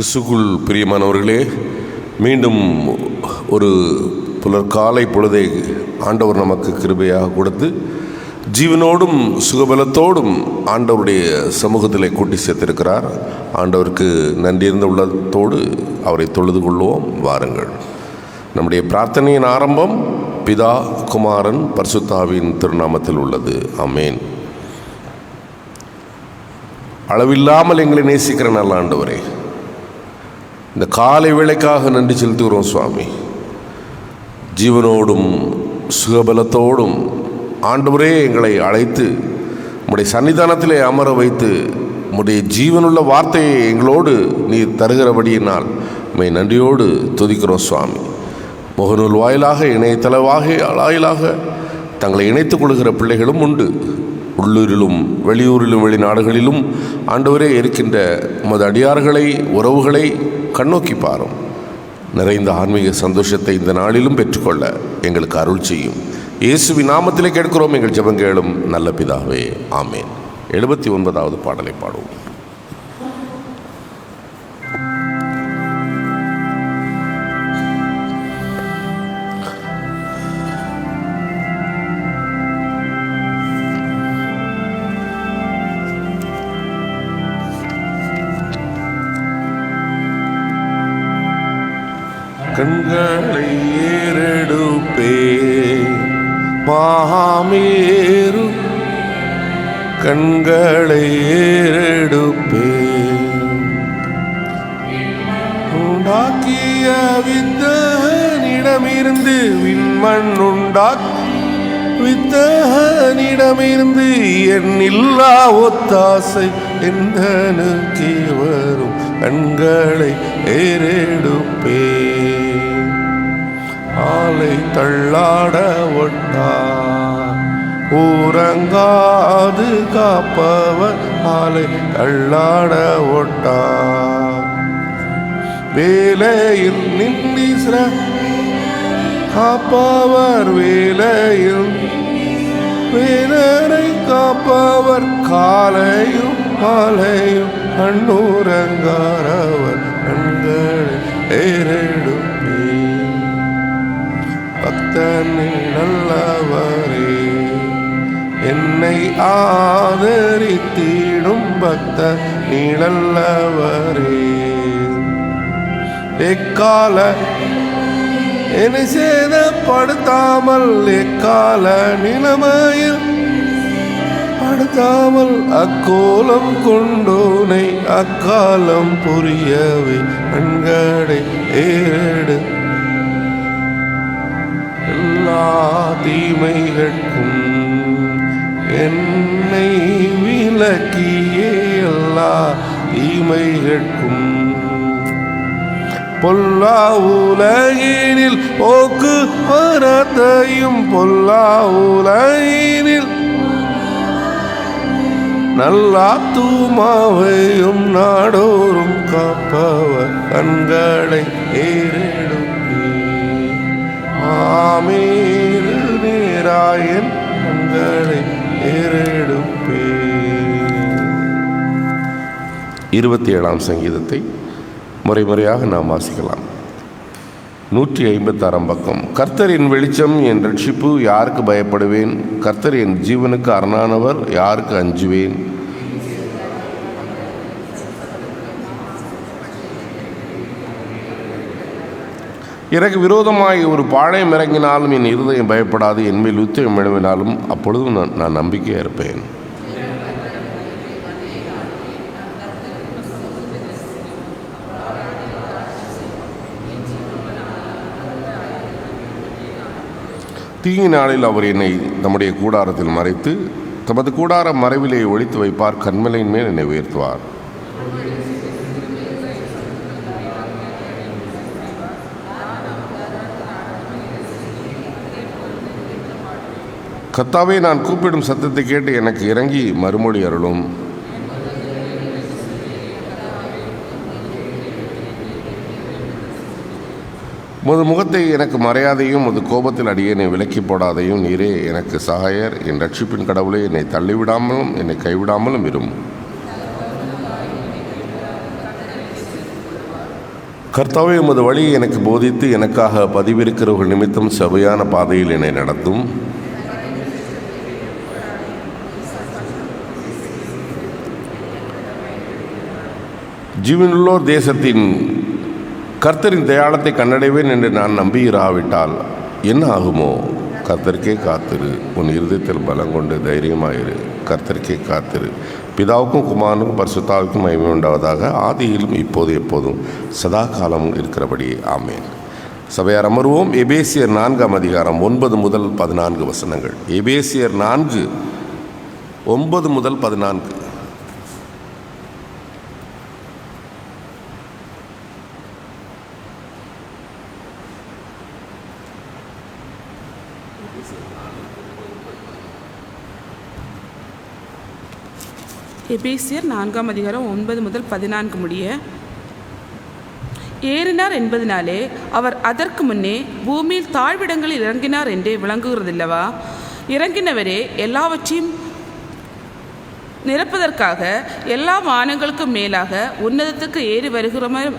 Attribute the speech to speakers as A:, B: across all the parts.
A: கிறிஸ்துக்குள் பிரியமானவர்களே, மீண்டும் ஒரு புலற்காலை பொழுதை ஆண்டவர் நமக்கு கிருபையாக கொடுத்து ஜீவனோடும் சுகபலத்தோடும் ஆண்டவருடைய சமூகத்தில் கூட்டி சேர்த்திருக்கிறார். ஆண்டவருக்கு நன்றியிருந்த உள்ளத்தோடு அவரை தொழுது கொள்வோம். வாருங்கள். நம்முடைய பிரார்த்தனையின் ஆரம்பம் பிதா, குமாரன், பரிசுத்தாவின் திருநாமத்தில் உள்ளது. ஆமேன். அளவில்லாமல் எங்களை நேசிக்கிற நல்ல ஆண்டவரே, இந்த காலை வேளைக்காக நன்றி செலுத்துகிறோம் சுவாமி. ஜீவனோடும் சுகபலத்தோடும் ஆண்டவரே எங்களை அழைத்து உம்முடைய சன்னிதானத்திலே அமர வைத்து உம்முடைய ஜீவனுள்ள வார்த்தையை எங்களோடு நீர் தருகிறபடியினால் உம்மை நன்றியோடு துதிக்கிறோம் சுவாமி. முகநூல் வாயிலாக, இணையதள வாயிலாக தங்களை இணைத்துக் கொள்கிற பிள்ளைகளும் உண்டு. உள்ளூரிலும் வெளியூரிலும் வெளிநாடுகளிலும் ஆண்டவரே இருக்கின்ற உமது அடியார்களை, உறவுகளை கண்ணோக்கி பாரும். நிறைந்த ஆன்மீக சந்தோஷத்தை இந்த நாளிலும் பெற்றுக்கொள்ள எங்களுக்கு அருள் செய்யும். இயேசுவின் நாமத்திலே கேட்கிறோம் எங்கள் ஜெபங்கேளும் நல்ல பிதாவே. ஆமேன். 79வது பாடலை பாடுவோம். கண்களை ஏறெடுப்பே மாமேரு, கண்களை ஏறெடுப்பே உண்டாக்கிய வித்தகனிடமிருந்து, விண்மண் வித்தகனிடமிருந்து எண்ணில்லா ஒத்தாசை எந்தனுக்கே வரும். கண்களை ஏறெடுப்பே ஆலை தள்ளாட ஒட்டா ஊரங்காது காப்பவர், ஆலை தள்ளாட ஒட்டா வேலையில் நின்றீஸ்ர காப்பவர், வேலையில் வேலரை காப்பவர், காலையும் மாலையும் கண்ணூரங்காரவர். கண்களை ஏறெடுப்பே பக்தனில் நல்லவரே, என்னை ஆதரித்திடும் பக்த நீளல்லவரே. எக்கால என்னை சேதப்படுத்தாமல், எக்கால நிலைமையில் படுத்தாமல், அக்கோலம் கொண்டோனை அக்காலம் புரியவே. கண்களை ஏறெடு எல்லா தீமைகளுக்கும் என்னை விலக்கியே, எல்லா தீமைகளுக்கும் பொல்லா உலகினில் போக்கு வரத்தையும், பொல்லா உலகினில் நல்லாத்துமாவையும் நாடோறும் காப்பவர். கண்களை ஏறெடுப்பே ஆமேரு நேராயன், கண்களை ஏறெடுப்பே. 27ஆம் சங்கீதத்தை முறைமுறையாக நாம் வாசிக்கலாம். 156ஆம் பக்கம். கர்த்தர் என் வெளிச்சம், என் ரட்சிப்பு, யாருக்கு பயப்படுவேன்? கர்த்தர் என் ஜீவனுக்கு அரணானவர், யாருக்கு அஞ்சுவேன்? எனக்கு விரோதமாய் ஒரு பாளையம் இறங்கினாலும் என் இருதயம் பயப்படாது. என்மேல் யுத்தம் எழுவினாலும் அப்பொழுதும் நான் நம்பிக்கையாக இருப்பேன். தீங்கு நாளில் அவர் என்னை தம்முடைய கூடாரத்தில் மறைத்து, தமது கூடார மறைவிலே ஒழித்து வைப்பார். கன்மலையின் மேல் என்னை உயர்த்துவார். கர்த்தாவே, நான் கூப்பிடும் சத்தத்தை கேட்டு எனக்கு இறங்கி மறுமொழி அருளும். உமது முகத்தை எனக்கு மறையாதையும், உமது கோபத்தில் அடியேனை விலக்கி போடாதையும். நீரே எனக்கு சகாயர், என் ரட்சிப்பின் கடவுளே, என்னை தள்ளிவிடாமலும் என்னை கைவிடாமலும் இரும். கர்த்தாவே, உமது வழியை எனக்கு போதித்து எனக்காக பதிவிருக்கிறவர்கள் நிமித்தம் செவையான பாதையில் என்னை நடத்தும். ஜீவனுள்ளோர் தேசத்தின் கர்த்தரின் தயாளத்தை கண்டடைவேன் என்று நான் நம்பியிராவிட்டால் என்ன ஆகுமோ? கர்த்தருக்கே காத்திரு, உன் இருதயத்தில் பலம் கொண்டு தைரியமாயிரு. கர்த்தருக்கே காத்திரு. பிதாவுக்கும் குமாரனுக்கும் பரிசுத்தாவுக்கும் மகிமை உண்டாவதாக, ஆதியிலும் இப்போது எப்போதும் சதா காலமும் இருக்கிறபடியே. ஆமேன். சபையார் அமர்வோம். எபேசியர் 4ஆம் அதிகாரம் 9 முதல் 14 வசனங்கள். எபேசியர் 4 9 முதல் 14.
B: எபேசியர் 4ஆம் அதிகாரம் 9 முதல் 14 முடிய. ஏறினார் என்பதனாலே அவர் அதற்கு முன்னே பூமியில் தாழ்விடங்களில் இறங்கினார் என்றே விளங்குகிறதில்லவா? இறங்கினவரே எல்லாவற்றையும் நிரப்பதற்காக எல்லா வானங்களுக்கும் மேலாக உன்னதத்துக்கு ஏறி வருகிறவர்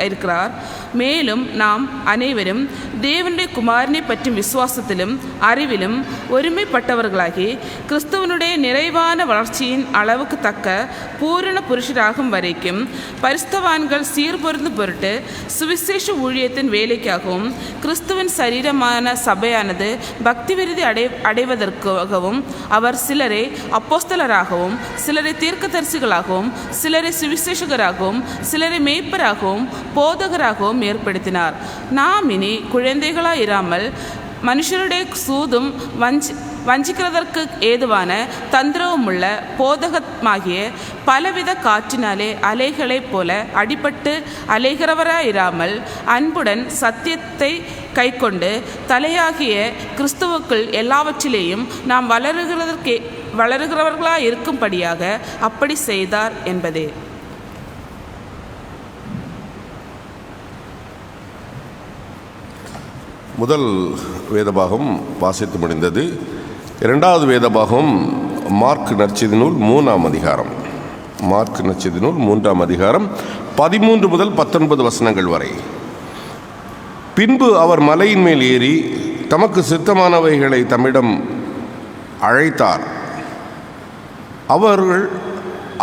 B: இருக்கிறார். மேலும் நாம் அனைவரும் தேவனுடைய குமாரனை பற்றும் விசுவாசத்திலும் அறிவிலும் ஒருமைப்பட்டவர்களாகி கிறிஸ்துவனுடைய நிறைவான வளர்ச்சியின் அளவுக்கு தக்க பூரண புருஷராகும் வரைக்கும் பரிசுத்தவான்கள் சீர்பொருந்தும் பொருட்டு சுவிசேஷ ஊழியத்தின் வேலைக்காகவும் கிறிஸ்துவின் சரீரமான சபையானது பக்தி விருதி அடைவதற்காகவும் அவர் சிலரை அப்போஸ்தலராகவும் சிலரை தீர்க்கதரிசிகளாகவும் சிலரை சுவிசேஷகராகவும் சிலரை மேய்ப்பராகவும் போதகராகவும் ஏற்படுத்தினார். நாம் இனி குழந்தைகளாயிராமல் மனுஷருடைய சூதும் வஞ்சிக்கிறதற்கு ஏதுவான தந்திரவுமுள்ள போதகமாகிய பலவித காற்றினாலே அலைகளைப் போல அடிபட்டு அலைகிறவராயிராமல் அன்புடன் சத்தியத்தை கைக்கொண்டு தலையாகிய கிறிஸ்துவுக்குள் எல்லாவற்றிலேயும் நாம் வளருகிறவர்களாக இருக்கும்படியாக அப்படி செய்தார் என்பதே.
A: முதல் வேதபாகம் வாசித்து முடிந்தது. இரண்டாவது வேதபாகம் மார்க் நற்செய்தி நூல் 3ஆம் அதிகாரம். மார்க் நற்செய்தி நூல் 3ஆம் அதிகாரம் 13 முதல் 19 வசனங்கள் வரை. பின்பு அவர் மலையின் மேல் ஏறி தமக்கு சித்தமானவைகளை தம்மிடம் அழைத்தார். அவர்கள்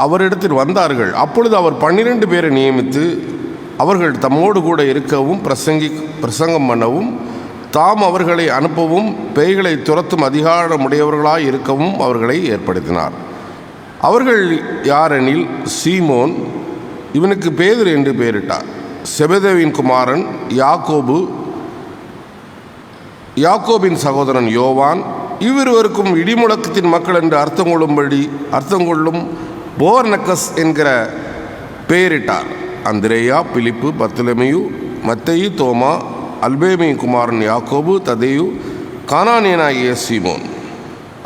A: அவரிடத்தில் வந்தார்கள். அப்பொழுது அவர் 12 பேரை நியமித்து அவர்கள் தம்மோடு கூட இருக்கவும் பிரசங்கம் பண்ணவும் தாம் அவர்களை அனுப்பவும் பேய்களை துரத்தும் அதிகாரமுடையவர்களாய் இருக்கவும் அவர்களை ஏற்படுத்தினார். அவர்கள் யாரெனில், சீமோன், இவனுக்கு பேதுரு என்று பெயரிட்டார், செபெதேவின் குமாரன் யாக்கோபு, யாக்கோபின் சகோதரன் யோவான், இவ்விருவருக்கும் இடிமுழக்கத்தின் மக்கள் என்று அர்த்தம் கொள்ளும் போர்னக்கஸ் என்கிற பெயரிட்டார். அந்திரேயா, பிலிப்பு, பர்த்தலமேயு, மத்தேயு, தோமா, அல்பேமின் குமாரன் யாக்கோபு, ததேயு, கானானியனாகிய சீமோன்,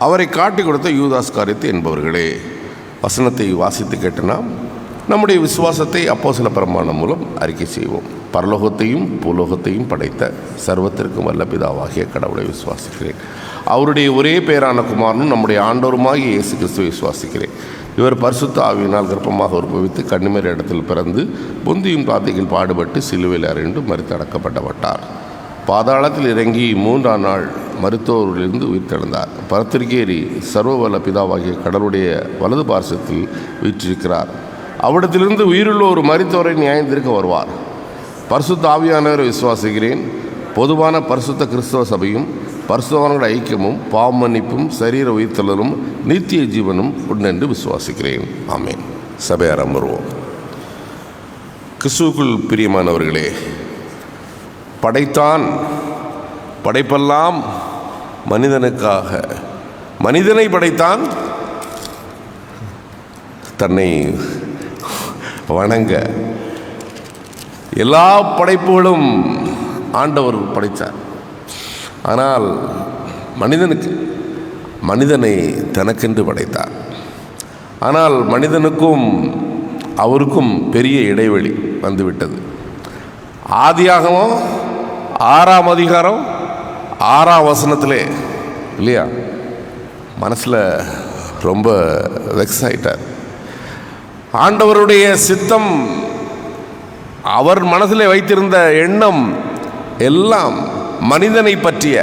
A: அவரை காட்டிக் கொடுத்த யூதாஸ்காரியத்து என்பவர்களே. வசனத்தை வாசித்து கேட்டனா நம்முடைய விசுவாசத்தை அப்போஸ்தல பிரமாணம் மூலம் அறிக்கை செய்வோம். பரலோகத்தையும் பூலோகத்தையும் படைத்த சர்வத்திற்கும் வல்ல பிதாவாகிய கடவுளை விசுவாசிக்கிறேன். அவருடைய ஒரே பேரான குமாரனும் நம்முடைய ஆண்டவருமாகிய இயேசு கிறிஸ்துவை விசுவாசிக்கிறேன். இவர் பரிசுத்த ஆவியினால் கர்ப்பமாக உற்பவித்து கன்னிமேரி இடத்தில் பிறந்து பொந்தியும் பாதையில் பாடுபட்டு சிலுவையில் அறைந்து மரித்து அடக்கப்பட்டார். பாதாளத்தில் இறங்கி 3ஆம் நாள் மருத்துவரிலிருந்து உயிர்த்தெழுந்தார். பரத்திற்கேறி சர்வவல்ல பிதாவாகிய கடவுளுடைய வலது பார்சத்தில் வீற்றிருக்கிறார். அவ்விடத்திலிருந்து உயிருள்ள ஒரு மரித்தோரை நியாயந்திருக்க வருவார். பரிசுத்த ஆவியானவரை விசுவாசிக்கிறேன். பொதுவான பரிசுத்த கிறிஸ்தவ சபையும் பரிசுத்தவான்களுடைய ஐக்கியமும் பாவ மன்னிப்பும் சரீர உயிர்த்தலும் நித்திய ஜீவனும் உண்டென்று விசுவாசிக்கிறேன். ஆமேன். சபையார் அமர்வோம். கிறிஸ்துவுக்குள் பிரியமானவர்களே, படைத்தான், படைப்பெல்லாம் மனிதனுக்காக. மனிதனை படைத்தான் தன்னை வணங்க. எல்லா படைப்புகளும் ஆண்டவர் படைத்தார். ஆனால் மனிதனை தனக்கென்று படைத்தார். ஆனால் மனிதனுக்கும் அவருக்கும் பெரிய இடைவெளி வந்துவிட்டது. ஆதியாகமம் 6ஆம் அதிகாரம் 6ஆம் வசனத்திலே இல்லையா, மனசில் ரொம்ப வெக்ஸ் ஆகிட்டார். ஆண்டவருடைய சித்தம் அவர் மனதில் வைத்திருந்த எண்ணம் எல்லாம் மனிதனை பற்றிய.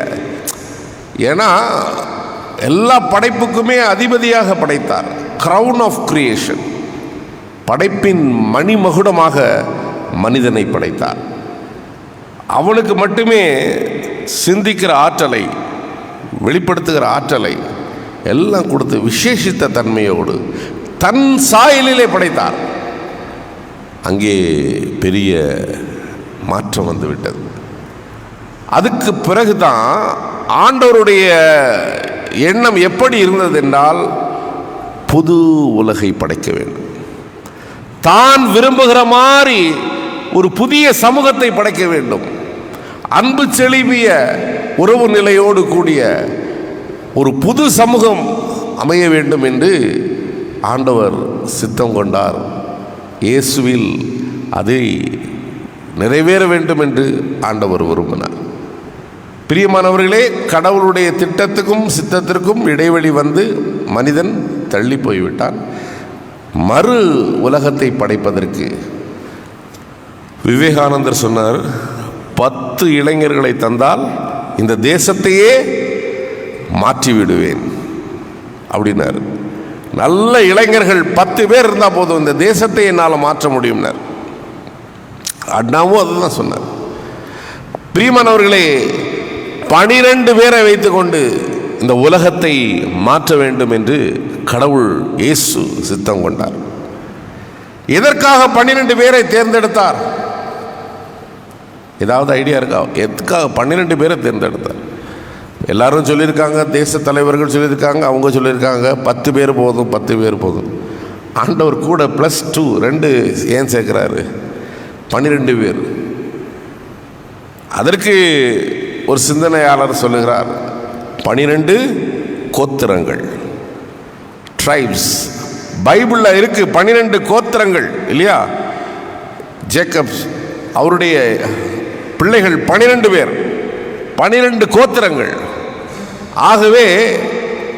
A: ஏன்னா எல்லா படைப்புக்குமே அதிபதியாக படைத்தார். கிரவுன் ஆஃப் கிரியேஷன், படைப்பின் மணிமகுடமாக மனிதனை படைத்தார். அவனுக்கு மட்டுமே சிந்திக்கிற ஆற்றலை, வெளிப்படுத்துகிற ஆற்றலை எல்லாம் கொடுத்து விசேஷித்த தன்மையோடு தன் சாயலிலே படைத்தார். அங்கே பெரிய மாற்றம் வந்துவிட்டது. அதுக்கு பிறகுதான் ஆண்டவருடைய எண்ணம் எப்படி இருந்தது என்றால், புது உலகை படைக்க வேண்டும். தான் விரும்புகிற மாதிரி ஒரு புதிய சமூகத்தை படைக்க வேண்டும். அன்பு செழிவிய உறவு நிலையோடு கூடிய ஒரு புது சமூகம் அமைய வேண்டும் என்று ஆண்டவர் சித்தம் கொண்டார். இயேசுவில் அதை நிறைவேற வேண்டும் என்று ஆண்டவர் விரும்பினார். பிரியமானவர்களே, கடவுளுடைய திட்டத்துக்கும் சித்தத்திற்கும் இடைவெளி வந்து மனிதன் தள்ளி போய்விட்டான். மறு உலகத்தை படைப்பதற்கு விவேகானந்தர் சொன்னார், 10 இளைஞர்களை தந்தால் இந்த தேசத்தையே மாற்றி விடுவேன் அப்படின்னார். நல்ல இளைஞர்கள் 10 பேர் இருந்தால் போதும், இந்த தேசத்தை என்னால் மாற்ற முடியும்னார். அண்ணாவும் அதுதான் சொன்னார். பிரியமானவர்களே, 12 பேரை வைத்துக்கொண்டு இந்த உலகத்தை மாற்ற வேண்டும் என்று கடவுள் இயேசு சித்தம் கொண்டார். எதற்காக 12 பேரை தேர்ந்தெடுத்தார்? ஏதாவது ஐடியா இருக்கா? எதுக்காக 12 பேரை தேர்ந்தெடுத்தார்? எல்லாரும் சொல்லியிருக்காங்க, தேச தலைவர்கள் சொல்லியிருக்காங்க, அவங்க சொல்லியிருக்காங்க 10 பேர் போதும், 10 பேர் போதும். ஆண்டவர் கூட +2 2 ஏன் சேர்க்கிறாரு? 12 பேர். அதற்கு ஒரு சிந்தனையாளர் சொல்லுகிறார், 12 கோத்திரங்கள், ட்ரைப்ஸ். பைபிளில் இருக்கு 12 கோத்திரங்கள் இல்லையா? ஜேக்கப்ஸ் அவருடைய பிள்ளைகள் 12 பேர், 12 கோத்திரங்கள். ஆகவே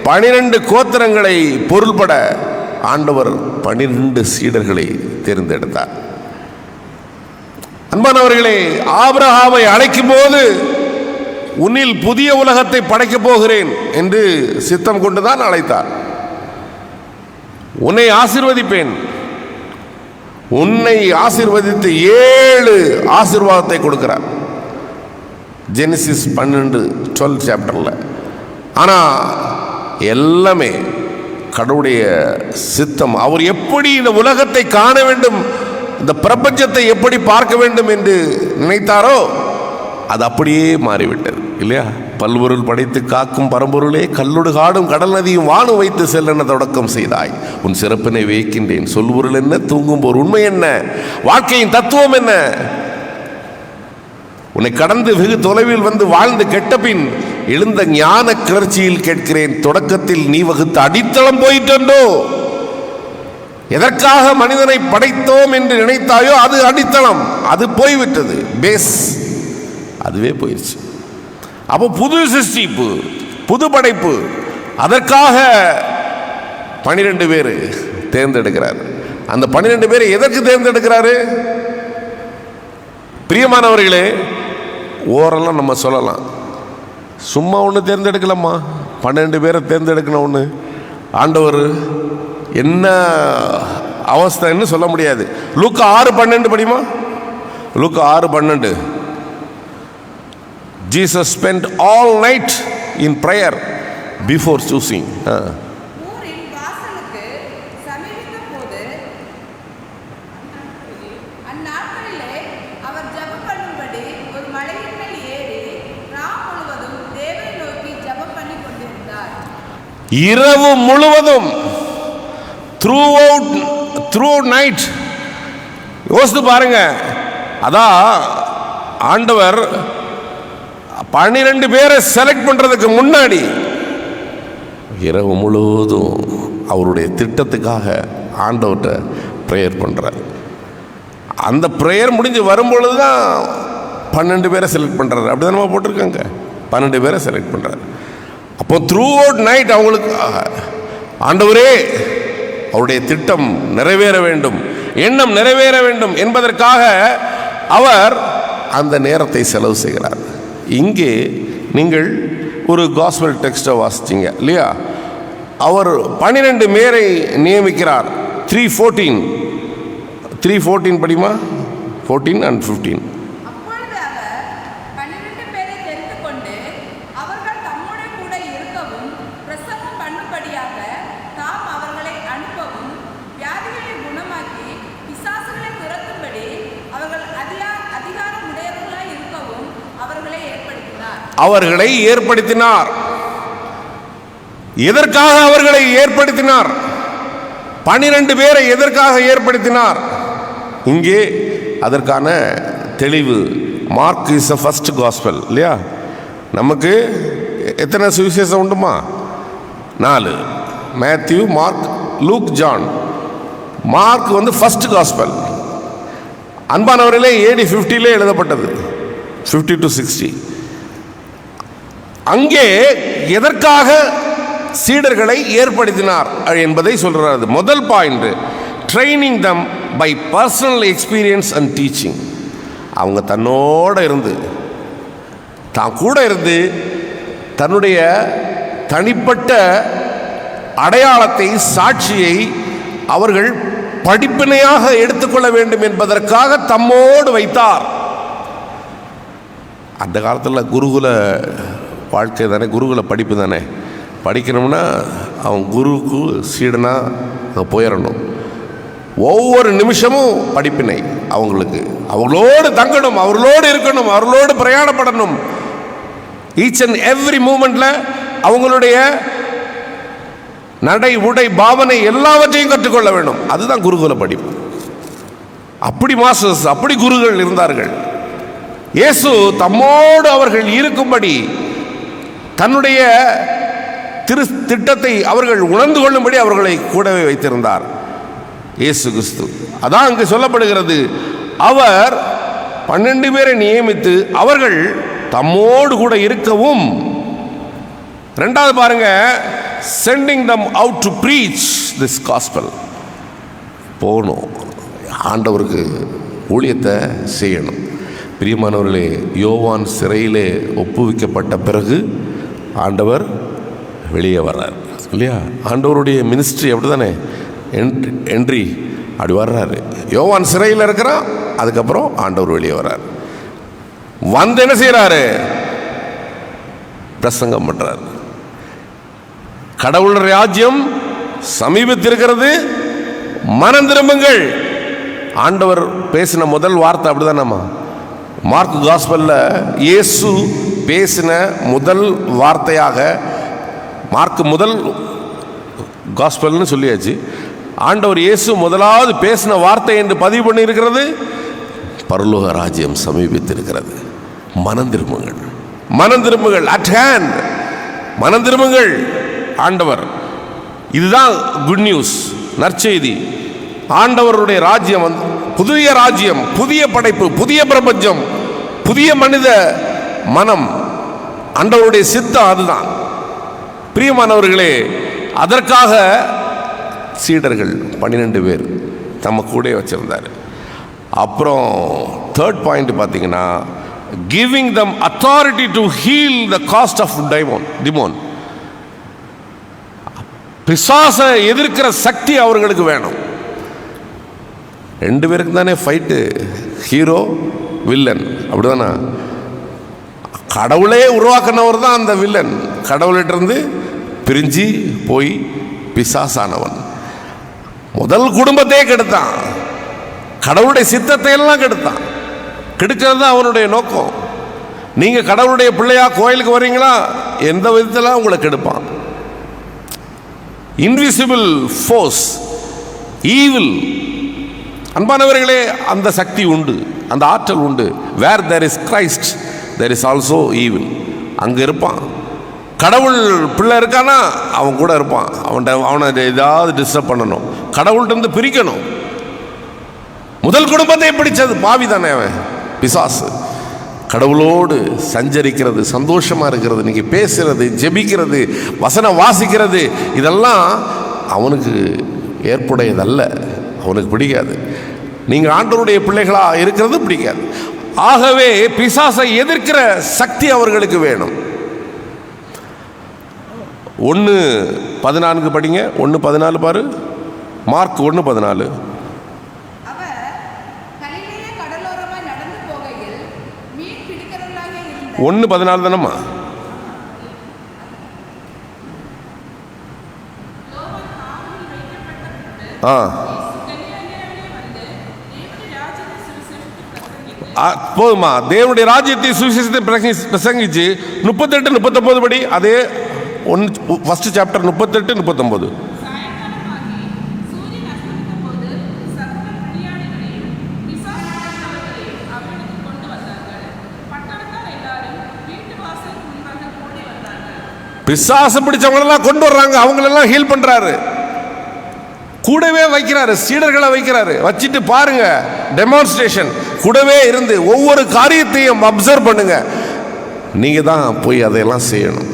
A: 12 கோத்திரங்களை பொருள்பட ஆண்டவர் 12 சீடர்களை தேர்ந்தெடுத்தார். அன்பானவர்களே, ஆபிரகாமை அழைக்கும் போது உன்னில் புதிய உலகத்தை படைக்கப் போகிறேன் என்று சித்தம் கொண்டுதான் அழைத்தார். உன்னை ஆசீர்வதிப்பேன், உன்னை ஆசீர்வதித்து 7 ஆசீர்வாதத்தை கொடுக்கிறார். ஜெனிசிஸ் 12 சாப்டரில். ஆனால் எல்லாமே கடவுளுடைய சித்தம். அவர் எப்படி இந்த உலகத்தை காண வேண்டும், இந்த பிரபஞ்சத்தை எப்படி பார்க்க வேண்டும் என்று நினைத்தாரோ அது அப்படியே மாறிவிட்டது இல்லையா? பல்பொருள் படைத்து காக்கும் பரம்பொருளே, கல்லொடு காடும் கடல் நதியும் வானு வைத்து செல்லென தொடக்கம் செய்தாய். உன் சிறப்பினை வைக்கின்றேன். சொல்பொருள் என்ன, தூங்கும் போர் உண்மை என்ன, வாழ்க்கையின் தத்துவம் என்ன? உன்னை கடந்து வெகு தொலைவில் வந்து வாழ்ந்து கெட்ட பின் எழுந்த ஞான கிளர்ச்சியில் கேட்கிறேன், தொடக்கத்தில் நீ வகுத்த அடித்தளம் போயிட்டோ? எதற்காக மனிதனை படைத்தோம் என்று நினைத்தாயோ அது அடித்தளம், அது போய்விட்டது. பேஸ் அதுவே போயிடுச்சு. அப்போ புது சிருஷ்டிப்பு, புது படைப்பு. அதற்காக 12 பேர் தேர்ந்தெடுக்கிறார். அந்த 12 பேரை எதற்கு தேர்ந்தெடுக்கிறாரு? பிரியமானவர்களே, ஓரெல்லாம் நம்ம சொல்லலாம், சும்மா ஒன்று தேர்ந்தெடுக்கலாமா, 12 பேரை தேர்ந்தெடுக்கணும் ஒன்று. ஆண்டவர் என்ன அவஸ்தைன்னு சொல்ல முடியாது. லூக்கா 6:12 படிமா. லூக்கா 6:12. Jesus spent all night in prayer before choosing. இரவு முழுவதும் throughout night. யோசித்து பாருங்க. அதான் ஆண்டவர் 12 பேரை செலக்ட் பண்றதுக்கு முன்னாடி இரவு முழுவதும் அவருடைய திட்டத்துக்காக ஆண்டவர்கிட்ட ப்ரேயர் பண்றார். அந்த ப்ரேயர் முடிஞ்சு வரும்பொழுது தான் 12 பேரை செலக்ட் பண்றாரு. அப்படிதான் போட்டிருக்காங்க, 12 பேரை செலக்ட் பண்றாரு. அப்போ த்ரூஅவுட் நைட் அவங்களுக்கு ஆண்டவரே அவருடைய திட்டம் நிறைவேற வேண்டும், எண்ணம் நிறைவேற வேண்டும் என்பதற்காக அவர் அந்த நேரத்தை செலவு செய்கிறார். இங்கே நீங்கள் ஒரு காஸ்பல் டெக்ஸ்ட்டை வாசிச்சிங்க இல்லையா? அவர் 12 பேரை நியமிக்கிறார். 3:14 படிமா, 14 and 15.
C: அப்பொழுது அவர் 12 பேரை தெரிந்து கொண்டு அவர்கள் தம்மோடு கூட இருக்கவும் பிரசங்கம் பண்ணும்படியாக தாம் அவர்களை அனுப்பவும் வியாதிகளை குணமாக்கி பிசாசுகளை துரத்தும்படி அவர்கள் அதிகாரம் உடையவர்களாய் இருக்கவும் அவர்களை ஏற்படுத்தினார்.
A: எதற்காக அவர்களை ஏற்படுத்தினார்? 12 பேரை எதற்காக ஏற்படுத்தினார்? இங்கே அதற்கான தெளிவு. Mark is the first gospel இல்லையா? நமக்கு எத்தனை சுவிசேஷம் உண்டுமா? 4. Matthew, Mark, Luke, John. Mark first gospel. அன்பானவர்களே, AD 50 எழுதப்பட்டது, 50 to 60. அங்கே எதற்காக சீடர்களை ஏற்படுத்தினார் என்பதை சொல்றார். முதல் point, training them by personal experience and teaching. அவங்க தன்னோட இருந்து, தான் கூட இருந்து தன்னுடைய தனிப்பட்ட அடையாளத்தை, சாட்சியை அவர்கள் படிப்பினையாக எடுத்துக்கொள்ள வேண்டும் என்பதற்காக தம்மோடு வைத்தார். அந்த காலத்தில் குருகுல வாழ்க்கை தானே, குருகுல படிப்பு தானே. படிக்கணும்னா அவன் குருவுக்கு சீடனாக போயிடணும். ஒவ்வொரு நிமிஷமும் படிப்பினை அவங்களுக்கு. அவர்களோடு தங்கணும், அவர்களோடு இருக்கணும், அவர்களோடு பிரயாணப்படணும். ஈச் அண்ட் எவ்ரி மூமெண்ட்ல அவங்களுடைய நடை, உடை, பாவனை எல்லாவற்றையும் கற்றுக்கொள்ள வேண்டும். அதுதான் குருகுல படிப்பு. அப்படி மாஸ்டர்ஸ், அப்படி குருகள் இருந்தார்கள். இயேசு தம்மோடு அவர்கள் இருக்கும்படி தன்னுடைய திட்டத்தை அவர்கள் உணர்ந்து கொள்ளும்படி அவர்களை கூடவே வைத்திருந்தார் இயேசு கிறிஸ்து. அதான் அங்கு சொல்லப்படுகிறது, அவர் 12 பேரை நியமித்து அவர்கள் தம்மோடு கூட இருக்கவும். 2வது பாருங்க, sending them out to preach this gospel. போகணும், ஆண்டவருக்கு ஊழியத்தை செய்யணும். பிரியமானவர்களே, யோவான் சிறையிலே ஒப்புவிக்கப்பட்ட பிறகு ஆண்டவர் வெளியே வர்றார் இல்லையா? ஆண்டவருடைய மினிஸ்ட்ரி அப்படி தானே, என்ட்ரி அப்படி வர்றாரு. யோவான் சிறையில் இருக்கிறான், அதுக்கப்புறம் ஆண்டவர் வெளியே வர்றார். வந்து என்ன செய்யறாரு? பிரசங்கம் பண்றார். கடவுள் ராஜ்யம் சமீபத்திருக்கிறது, மனம் திரும்புங்கள். ஆண்டவர் பேசின முதல் வார்த்தை அப்படிதானம்மா? மார்க் காஸ்பல்ல இயேசு பேசின முதல் வார்த்தையாக, மார்க் முதல் காஸ்பல்னு சொல்லியாச்சு. ஆண்டவர் இயேசு முதலாவது பேசின வார்த்தை என்று பதிவு பண்ணி இருக்கிறது, பரலோக ராஜ்யம் சமீபித்திருக்கிறது, மனம் திரும்புங்கள், மனம் திரும்புங்கள், அட் ஹேண்ட், மனம் திரும்புங்கள். ஆண்டவர், இதுதான் குட் நியூஸ், நற்செய்தி. ஆண்டவருடைய ராஜ்யம் புதிய ராஜ்யம், புதிய படைப்பு, புதிய பிரபஞ்சம், புதிய மனித மனம், ஆண்டவருடைய சித்தம் அதுதான். பிரியமானவர்களே, அதற்காக சீடர்கள் 12 பேர் தம்ம கூட வச்சிருந்தார். அப்புறம் 3rd பாயிண்ட் பார்த்தீங்கன்னா, giving them authority to heal the cast of demon. பிசாசை எதிர்க்கிற சக்தி அவர்களுக்கு வேணும். 2 பேருக்கு தானே ஃபைட்டு, ஹீரோ வில்லன், அப்படிதானா? கடவுளே உருவாக்கினவர் தான் அந்த வில்லன். கடவுளிட்டிருந்து பிரிஞ்சு போய் பிசாசானவன். முதல் குடும்பத்தையே கெடுத்தான், கடவுளுடைய சித்தத்தை எல்லாம் கெடுத்தான். கெடுக்கிறது தான் அவனுடைய நோக்கம். நீங்க கடவுளுடைய பிள்ளையா கோயிலுக்கு வர்றீங்களா, எந்த விதத்தில் உங்களை கெடுப்பான். Invisible force, evil. அன்பானவர்களே, அந்த சக்தி உண்டு, அந்த ஆற்றல் உண்டு. Where there is Christ there is also evil. அங்கே இருப்பான். கடவுள் பிள்ளை இருக்கானா அவன் கூட இருப்பான். அவனை ஏதாவது டிஸ்டர்ப் பண்ணணும், கடவுள்கிட்ட பிரிக்கணும். முதல் குடும்பத்தை பிடிச்சது பாவி தானே அவன், பிசாசு. கடவுளோடு சஞ்சரிக்கிறது, சந்தோஷமா இருக்கிறது, நீங்க பேசுறது, ஜெபிக்கிறது, வசனம் வாசிக்கிறது, இதெல்லாம் அவனுக்கு ஏற்புடையதல்ல, அவனுக்கு பிடிக்காது. நீங்கள் ஆண்டவருடைய பிள்ளைகளாக இருக்கிறது பிடிக்காது. ஆகவே பிசாசை எதிர்க்கிற சக்தி அவர்களுக்கு வேணும். 1:14 படிங்க. 1:14 பாரு. மார்க் 1:14.
C: அவர் கலிலேய கடலோரமாய் நடந்து போகையில் மீன் பிடிக்கிறவர்களாக இருந்த
A: 1:14 தானம்மா? போதுமா? தேவனுடைய ராஜ்யத்தை சுவிசேஷத்தை பிரசங்கிச்சு 38-39 படி. அதே ஃபர்ஸ்ட் சாப்டர் 38-39. பிசாசு பிடிச்சவங்களெல்லாம் கொண்டு வர்றாங்க, அவங்களெல்லாம் ஹீல் பண்றாரு, கூடவே வைக்கிறாரு, சீடர்களை வைக்கிறாரு. வச்சுட்டு பாருங்க, டெமான்ஸ்ட்ரேஷன் கூடவே இருந்து ஒவ்வொரு காரியத்தையும் அப்சர்வ் பண்ணுங்க. நீங்க தான் போய் அதையெல்லாம் செய்யணும்.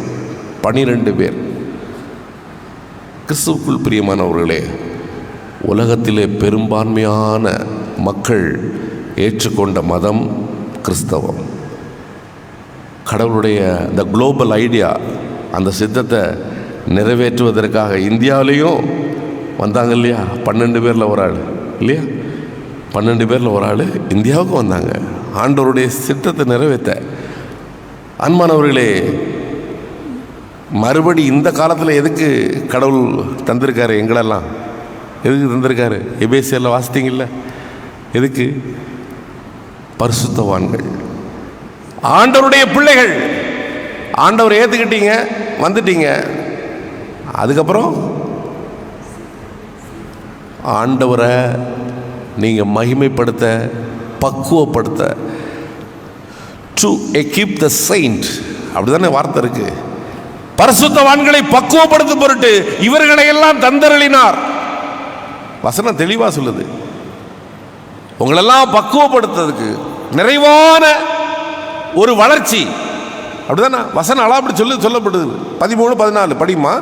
A: 12 பேர். கிறிஸ்துவுக்குள் பிரியமானவர்களே, உலகத்திலே பெரும்பான்மையான மக்கள் ஏற்றுக்கொண்ட மதம் கிறிஸ்தவம். கடவுளுடைய இந்த குளோபல் ஐடியா, அந்த சித்தத்தை நிறைவேற்றுவதற்காக இந்தியாவிலையும் வந்தாங்க இல்லையா? 12 பேரில் ஒரு ஆள் இல்லையா? 12 பேரில் ஒரு ஆள் இந்தியாவுக்கும் வந்தாங்க ஆண்டவருடைய சித்தத்தை நிறைவேற்ற. அன்பானவர்களே, மறுபடி இந்த காலத்தில் எதுக்கு கடவுள் தந்திருக்காரு எங்களெல்லாம்? எதுக்கு தந்திருக்காரு? எபேசியரில் வாசித்தீங்கல்ல, எதுக்கு? பரிசுத்தவான்கள், ஆண்டவருடைய பிள்ளைகள். ஆண்டவரை ஏற்றுக்கிட்டீங்க, வந்துட்டீங்க. அதுக்கப்புறம் ஆண்டவரை நீங்கள் மகிமைப்படுத்த, பக்குவப்படுத்த, டு எக்யூப் த செயின்ட், அப்படிதானே வார்த்தை இருக்கு. பரிசுத்தவான்களை பக்குவப்படுத்தும் பொருட்டு இவர்களை எல்லாம் தந்தருளினார். வசனம் தெளிவா சொல்லுது. உங்களெல்லாம் பக்குவப்படுத்துறதுக்கு நிறைவான ஒரு வளர்ச்சி, அப்படிதானே வசனம் அழகா அப்படி சொல்லப்படுது. 13-14 படிமா.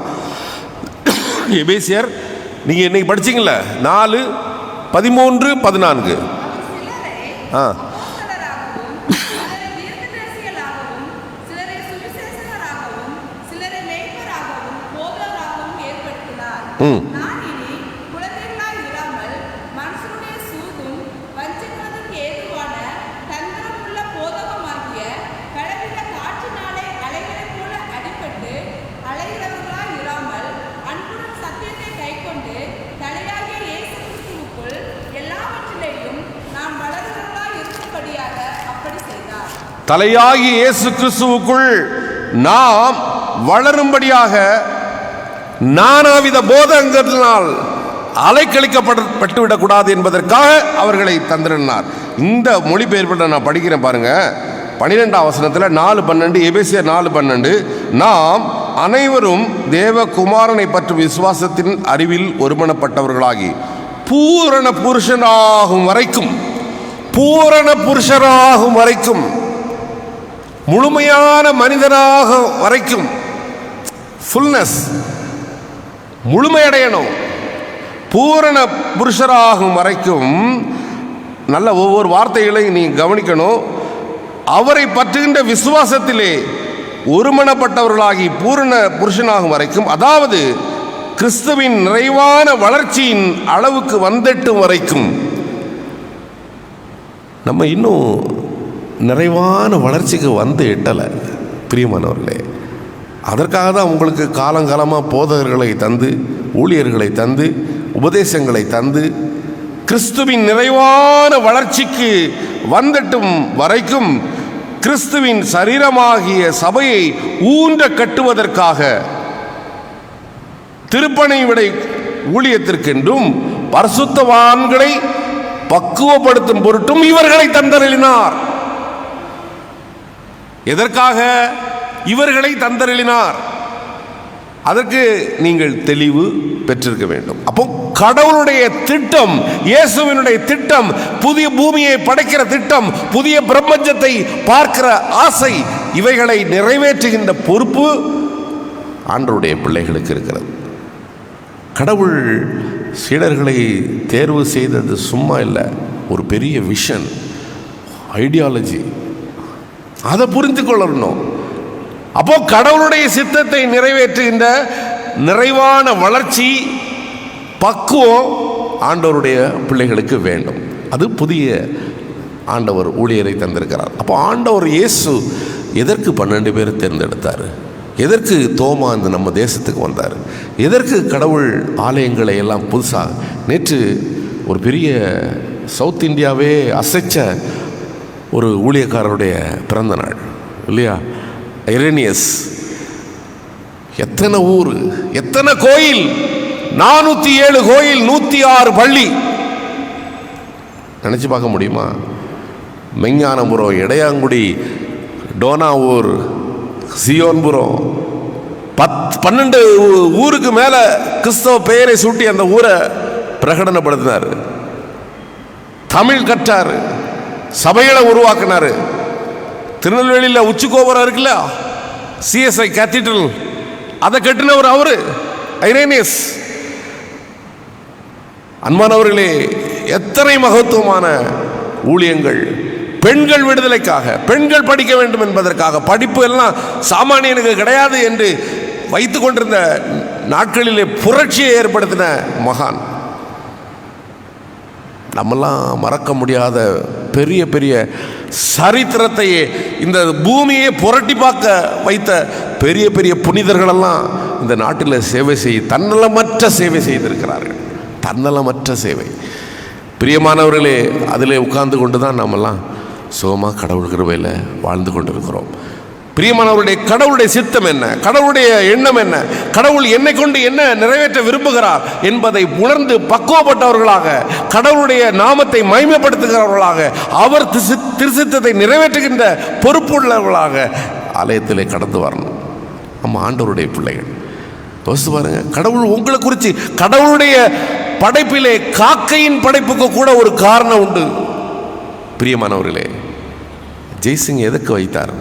A: எபேசியர் நீங்க இன்னைக்கு படிச்சீங்கல்ல, 4:13-14. தலையாகி இயேசு கிறிஸ்துவுக்குள் நாம் வளரும்படியாக நானாவித போதகங்களினால் அலைக்கழிக்கப்பட்டு விடக்கூடாது என்பதற்காக அவர்களை தந்திருந்தார். இந்த மொழிபெயர்ப்பில் நான் படிக்கிறேன் பாருங்க. 12ஆம் வசனத்தில் 4:12, எபேசியர் 4:12, நாம் அனைவரும் தேவகுமாரனை பற்றும் விசுவாசத்தின் அறிவில் ஒருமனப்பட்டவர்களாகி பூரண புருஷனாகும் வரைக்கும், முழுமையான மனிதனாக வரைக்கும், ஃபுல்னஸ், முழுமையடையணும், பூரண புருஷராகும் வரைக்கும். நல்ல ஒவ்வொரு வார்த்தைகளையும் நீ கவனிக்கணும். அவரை பற்றுகின்ற விசுவாசத்திலே ஒருமனப்பட்டவர்களாகி பூரண புருஷனாகும் வரைக்கும், அதாவது கிறிஸ்துவின் நிறைவான வளர்ச்சியின் அளவுக்கு வந்தெட்டும் வரைக்கும். நம்ம இன்னும் நிறைவான வளர்ச்சிக்கு வந்து எட்டலை பிரியமானவர்களே. அதற்காக தான் உங்களுக்கு காலங்காலமாக போதகர்களை தந்து, ஊழியர்களை தந்து, உபதேசங்களை தந்து, கிறிஸ்துவின் நிறைவான வளர்ச்சிக்கு வந்தட்டும் வரைக்கும் கிறிஸ்துவின் சரீரமாகிய சபையை ஊன்ற கட்டுவதற்காக திருப்பணி விடை ஊழியத்திற்கென்றும் பரிசுத்தவான்களை பக்குவப்படுத்தும் பொருட்டும் இவர்களை தந்தருளினார். எதற்காக இவர்களை தந்தருளினார்? அதற்கு நீங்கள் தெளிவு பெற்றிருக்க வேண்டும். அப்போ கடவுளுடைய திட்டம், இயேசுவினுடைய திட்டம், புதிய பூமியை படைக்கிற திட்டம், புதிய பிரபஞ்சத்தை பார்க்கிற ஆசை, இவைகளை நிறைவேற்றுகின்ற பொறுப்பு ஆண்டவருடைய பிள்ளைகளுக்கு இருக்கிறது. கடவுள் சீடர்களை தேர்வு செய்தது சும்மா இல்லை, ஒரு பெரிய விஷன், ஐடியாலஜி, அதை புரிந்து கொள்ளணும். அப்போ கடவுளுடைய சித்தத்தை நிறைவேற்றுகின்ற நிறைவான வளர்ச்சி, பக்குவம் ஆண்டவருடைய பிள்ளைகளுக்கு வேண்டும். அது புதிய ஆண்டவர் ஊழியரை தந்திருக்கிறார். அப்போ ஆண்டவர் இயேசு எதற்கு 12 பேரை தேர்ந்தெடுத்தார்? எதற்கு தோமா இந்த நம்ம தேசத்துக்கு வந்தார்? எதற்கு கடவுள் ஆலயங்களை எல்லாம் புதுசாக? நேற்று ஒரு பெரிய சவுத் இந்தியாவே அசைச்ச ஒரு ஊழியக்காரருடைய பிறந்த நாள் இல்லையா? ஐரேனியஸ். எத்தனை ஊர், எத்தனை கோயில், 407 கோயில், 106 பள்ளி. நினச்சி பார்க்க முடியுமா? மெஞ்ஞானபுரம், இடையாங்குடி, டோனாவூர், சியோன்புரம், 12 ஊருக்கு மேலே கிறிஸ்தவ பெயரை சூட்டி அந்த ஊரை பிரகடனப்படுத்தினார். தமிழ் கற்றார், சபைகளை உருவாக்கினார். திருநெல்வேலியில் உச்சிகோபுரம் இருக்குல்ல, சிஎஸ்ஐ கேத்தீட்ரல், அதை கட்டினவர் அவரு, ஐரேனியஸ். அன்பானவர்களே, எத்தனை மகத்துவமான ஊழியங்கள்! பெண்கள் விடுதலைக்காக, பெண்கள் படிக்க வேண்டும் என்பதற்காக. படிப்பு எல்லாம் சாமானியனுக்கு கிடையாது என்று வைத்து கொண்டிருந்த நாட்களிலே புரட்சியை ஏற்படுத்தின மகான். நம்மெல்லாம் மறக்க முடியாத பெரிய பெரிய சரித்திரத்தையே, இந்த பூமியை புரட்டி பார்க்க வைத்த பெரிய பெரிய புனிதர்களெல்லாம் இந்த நாட்டில் சேவை தன்னலமற்ற சேவை செய்திருக்கிறார்கள். தன்னலமற்ற சேவை. பிரியமானவர்களே, அதிலே உட்கார்ந்து கொண்டு தான் நாமெல்லாம் சுகமாக கடவுள் கிருபையில் வாழ்ந்து கொண்டிருக்கிறோம். பிரியமானவருடைய கடவுளுடைய சித்தம் என்ன, கடவுளுடைய எண்ணம் என்ன, கடவுள் என்னை கொண்டு என்ன நிறைவேற்ற விரும்புகிறார் என்பதை உணர்ந்து பக்குவப்பட்டவர்களாக, கடவுளுடைய நாமத்தை மகிமைப்படுத்துகிறவர்களாக, அவர் திருச்சித்தத்தை நிறைவேற்றுகின்ற பொறுப்புள்ளவர்களாக ஆலயத்திலே கடந்து வரணும். நம்ம ஆண்டவருடைய பிள்ளைகள். யோசித்து பாருங்க, கடவுள் உங்களை குறித்து, கடவுளுடைய படைப்பிலே காக்கையின் படைப்புக்கு கூட ஒரு காரணம் உண்டு. பிரியமானவர்களே, ஜெய்சிங் எதுக்கு வைத்தார்?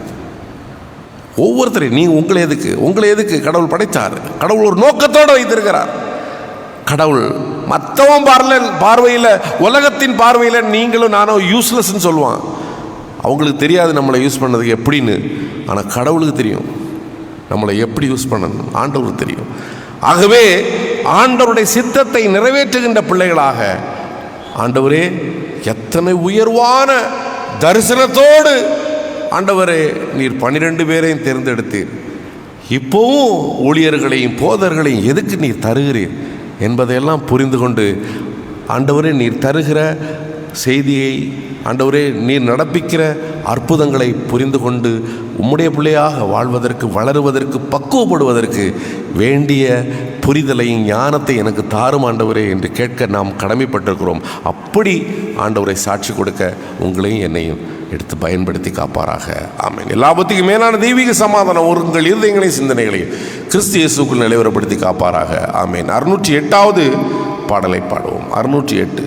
A: ஒவ்வொருத்தரையும் உங்களை எதுக்கு கடவுள் படைத்தார்? கடவுள் ஒரு நோக்கத்தோடு வைத்திருக்கிறார். கடவுள் மற்றவன் பார்வையில், உலகத்தின் பார்வையில் நீங்களும் நானும் யூஸ்லெஸ்ன்னு சொல்லுவான். அவங்களுக்கு தெரியாது நம்மளை யூஸ் பண்ணதுக்கு எப்படின்னு. ஆனால் கடவுளுக்கு தெரியும் நம்மளை எப்படி யூஸ் பண்ணணும். ஆண்டவருக்கு தெரியும். ஆகவே ஆண்டவருடைய சித்தத்தை நிறைவேற்றுகின்ற பிள்ளைகளாக, ஆண்டவரே எத்தனை உயர்வான தரிசனத்தோடு ஆண்டவரே நீர் 12 பேரையும் தேர்ந்தெடுத்தீர். இப்போவும் ஊழியர்களையும் போதர்களையும் எதுக்கு நீர் தருகிறீர் என்பதையெல்லாம் புரிந்து கொண்டு, ஆண்டவரே நீர் தருகிற செய்தியை, ஆண்டவரே நீர் நடப்பிக்கிற அற்புதங்களை புரிந்து கொண்டு உம்முடைய பிள்ளையாக வாழ்வதற்கு, வளருவதற்கு, பக்குவப்படுவதற்கு வேண்டிய புரிதலையும் ஞானத்தை எனக்கு தாரும் ஆண்டவரே என்று கேட்க நாம் கடமைப்பட்டிருக்கிறோம். அப்படி ஆண்டவரை சாட்சி கொடுக்க உங்களையும் என்னையும் எடுத்து பயன்படுத்தி காப்பாராக. ஆமென். எல்லாபத்துக்கும் மேலான தெய்வீக சமாதானம் உங்கள் இருதயங்களையும் சிந்தனைகளையும் கிறிஸ்து இயேசுக்குள் நிலைவரப்படுத்தி காப்பாராக. ஆமென். 608வது பாடலை பாடுவோம். 608.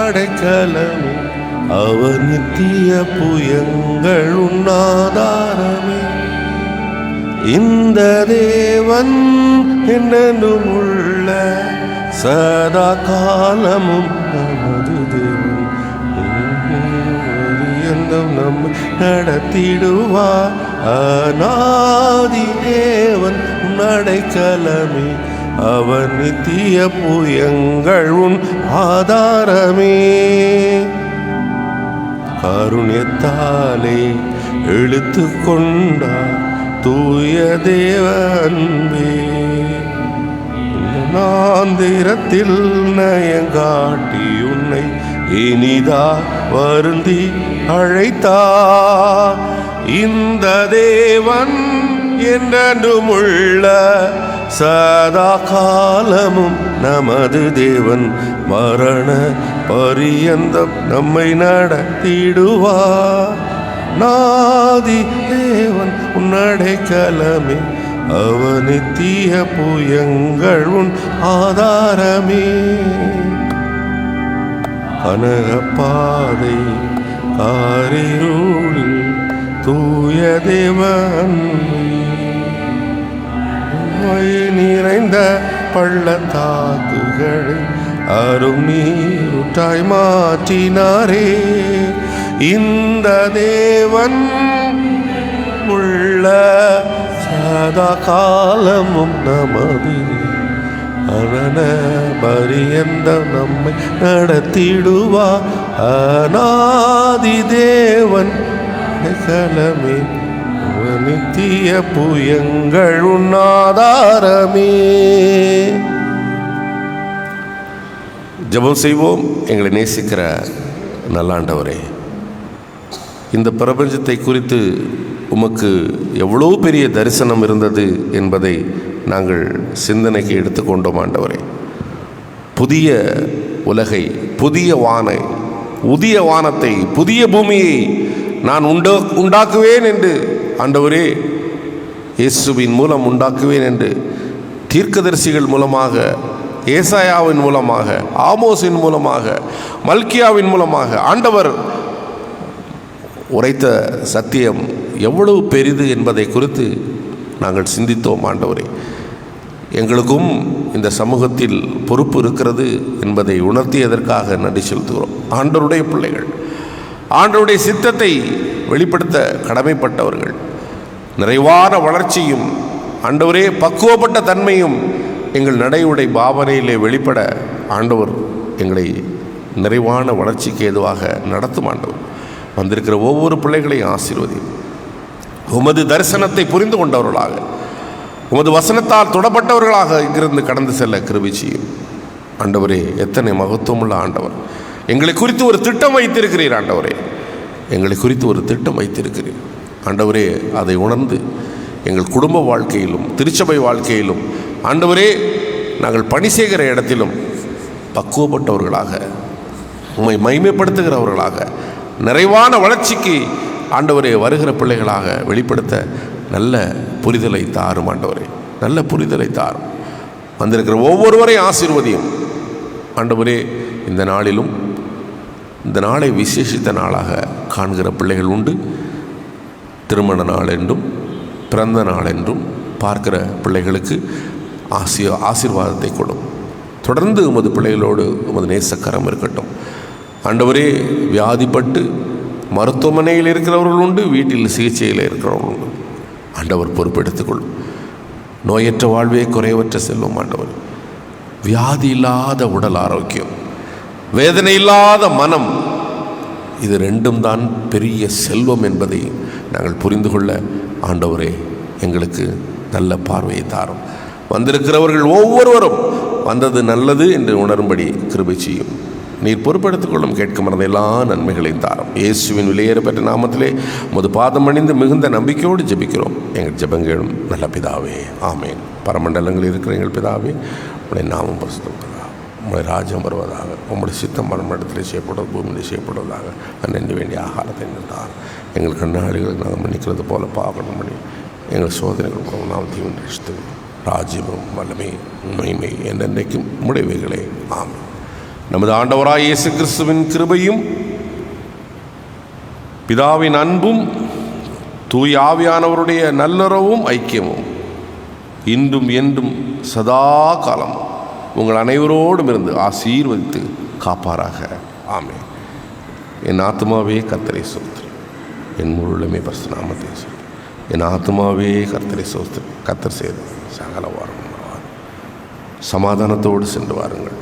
A: அடைக்கலமே, அவர் நித்திய புயங்கள் உன்னாதாரமே. இந்த தேவன் என்னும் உள்ள சதா காலமும் நமது தேவன், நம்மை நடத்திடுவார். அநாதி தேவன் அடைக்கலமே, அவர் நித்திய புயங்கள் உன் ஆதாரமே. கருணைத்தாலே இழுத்து கொண்டார் தூய தேவன்பே. நாந்திரத்தில் நயங்காட்டி உன்னை இனிதா வருந்தி அழைத்தார். இந்த தேவன் என்றுமுள்ள சதா காலமும் நமது தேவன் மரண பரியந்தம் நம்மை நடத்திடுவார். நாதி தேவன் உன்னடைக்கலமே, அவனித்திய புயங்கள் உன் ஆதாரமே. கனகப்பாதை காரிருளில் தூய தேவன், நிறைந்த பள்ளத்தாக்குகளை அரும் நீருட்டாய் மாற்றினாரே. இந்த தேவன் உள்ள சதா காலமும் நமது அரண பரியந்த நம்மை நடத்திடுவா. அநாதி தேவன் கலமே, நித்திய புயங்கள் உன்னாதாரமே. ஜெபம் செய்வோம். எங்களை நேசிக்கிற நல்லாண்டவரே, இந்த பிரபஞ்சத்தை குறித்து உமக்கு எவ்வளோ பெரிய தரிசனம் இருந்தது என்பதை நாங்கள் சிந்தனைக்கு எடுத்துக்கொண்டோம் ஆண்டவரே. புதிய உலகை, புதிய வானை, புதிய வானத்தை, புதிய பூமியை நான் உண்டாக்குவேன் என்று ஆண்டவரே இயேசுவின் மூலம் உண்டாக்குவேன் என்று தீர்க்கதரிசிகள் மூலமாக, ஏசாயாவின் மூலமாக, ஆமோஸின் மூலமாக, மல்கியாவின் மூலமாக ஆண்டவர் உரைத்த சத்தியம் எவ்வளவு பெரிது என்பதை குறித்து நாங்கள் சிந்தித்தோம் ஆண்டவரே. எங்களுக்கும் இந்த சமூகத்தில் பொறுப்பு இருக்கிறது என்பதை உணர்த்தியதற்காக நன்றி செலுத்துகிறோம். ஆண்டவருடைய பிள்ளைகள், ஆண்டவருடைய சித்தத்தை வெளிப்படுத்த கடமைப்பட்டவர்கள், நிறைவான வளர்ச்சியும் ஆண்டவரே பக்குவப்பட்ட தன்மையும் எங்கள் நடையுடை பாவனையிலே வெளிப்பட ஆண்டவர் எங்களை நிறைவான வளர்ச்சிக்கு ஏதுவாக நடத்தும். ஆண்டவர் வந்திருக்கிற ஒவ்வொரு பிள்ளைகளையும் ஆசீர்வதியும். உமது தரிசனத்தை புரிந்து கொண்டவர்களாக, உமது வசனத்தால் தொடப்பட்டவர்களாக இங்கிருந்து கடந்து செல்ல கிருபை செய்யும். ஆண்டவரே, எத்தனை மகத்துவமுள்ள ஆண்டவர்! எங்களை குறித்து ஒரு திட்டம் வைத்திருக்கிறீர் ஆண்டவரே, எங்களை குறித்து ஒரு திட்டம் வைத்திருக்கிறீர் ஆண்டவரே. அதை உணர்ந்து எங்கள் குடும்ப வாழ்க்கையிலும் திருச்சபை வாழ்க்கையிலும் ஆண்டவரே நாங்கள் பணி செய்கிற இடத்திலும் பக்குவப்பட்டவர்களாக, உம்மை மகிமைப்படுத்துகிறவர்களாக, நிறைவான வளர்ச்சிக்கு ஆண்டவரே வருகிற பிள்ளைகளாக வெளிப்படுத்த நல்ல புரிதலை தாரும் ஆண்டவரே, நல்ல புரிதலை தாரும். வந்திருக்கிற ஒவ்வொருவரையும் ஆசீர்வதியும் ஆண்டவரே. இந்த நாளிலும் இந்த நாளை விசேஷித்த நாளாக காண்கிற பிள்ளைகள் உண்டு. திருமண நாள் என்றும் பிறந்த நாள் என்றும் பார்க்கிற பிள்ளைகளுக்கு ஆசீர்வாதத்தை கொடும். தொடர்ந்து உமது பிள்ளைகளோடு உமது நேசக்கரம் இருக்கட்டும் ஆண்டவரே. வியாதிப்பட்டு மருத்துவமனையில் இருக்கிறவர்கள் உண்டு, வீட்டில் சிகிச்சையில் இருக்கிறவர்கள் உண்டு. ஆண்டவர் பொறுப்பெடுத்துக்கொள்ளும். நோயற்ற வாழ்வே குறைவற்ற செல்வம் ஆண்டவர். வியாதி இல்லாத உடல் ஆரோக்கியம், வேதனை இல்லாத மனம், இது ரெண்டும் தான் பெரிய செல்வம் என்பதை நாங்கள் புரிந்து கொள்ள ஆண்டவரே எங்களுக்கு நல்ல பார்வையை தாரும். வந்திருக்கிறவர்கள் ஒவ்வொருவரும் வந்தது நல்லது என்று உணரும்படி கிருபை செய்யும். நீர் பொறுப்பெடுத்துக்கொள்ளும். கேட்க மறந்த எல்லா நன்மைகளையும் தாரும். இயேசுவின் விலையேற பெற்ற நாமத்திலே உமது பாதம் அணிந்து மிகுந்த நம்பிக்கையோடு ஜெபிக்கிறோம் எங்கள் ஜெபங்களும் நல்ல பிதாவே, ஆமேன். பரமண்டலங்களில் இருக்கிற எங்கள் பிதாவே, உடைய நாமம் பரிசுத்தப்படுவதாக, உங்களுடைய ராஜ்யம் வருவதாக, உங்களுடைய சித்தம் மரணத்திலே செய்யப்படுவது பூமியிலே செய்யப்படுவதாக. அன்றைண்டு வேண்டிய ஆகாரத்தை நின்றார் எங்கள் கண்ணாடிகளுக்கு நாங்கள் மன்னிக்கிறது போல பாவம் பண்ணி எங்கள் சோதனைகள் நாம் தீவின் ரசித்து ராஜ்யமும் வல்லமை உண்மைமை என்றென்றைக்கும் முடிவுகளே, ஆமாம். நமது ஆண்டவராய் இயேசு கிறிஸ்துவின் கிருபையும் பிதாவின் அன்பும் தூய ஆவியானவருடைய நல்லுறவும் ஐக்கியமும் இன்றும் என்றும் சதா காலம் உங்கள் அனைவரோடும் இருந்து ஆசீர்வதித்து காப்பாராக, ஆமென். என் ஆத்மாவே கர்த்தரை ஸ்தோத்திரி, என் முழுமே பரிசுத்த நாமத்தை சொல்லி, என் ஆத்மாவே கர்த்தரை ஸ்தோத்திரி. கர்த்தர் செய்த சகல வாரம் சமாதானத்தோடு சென்று வாருங்கள்.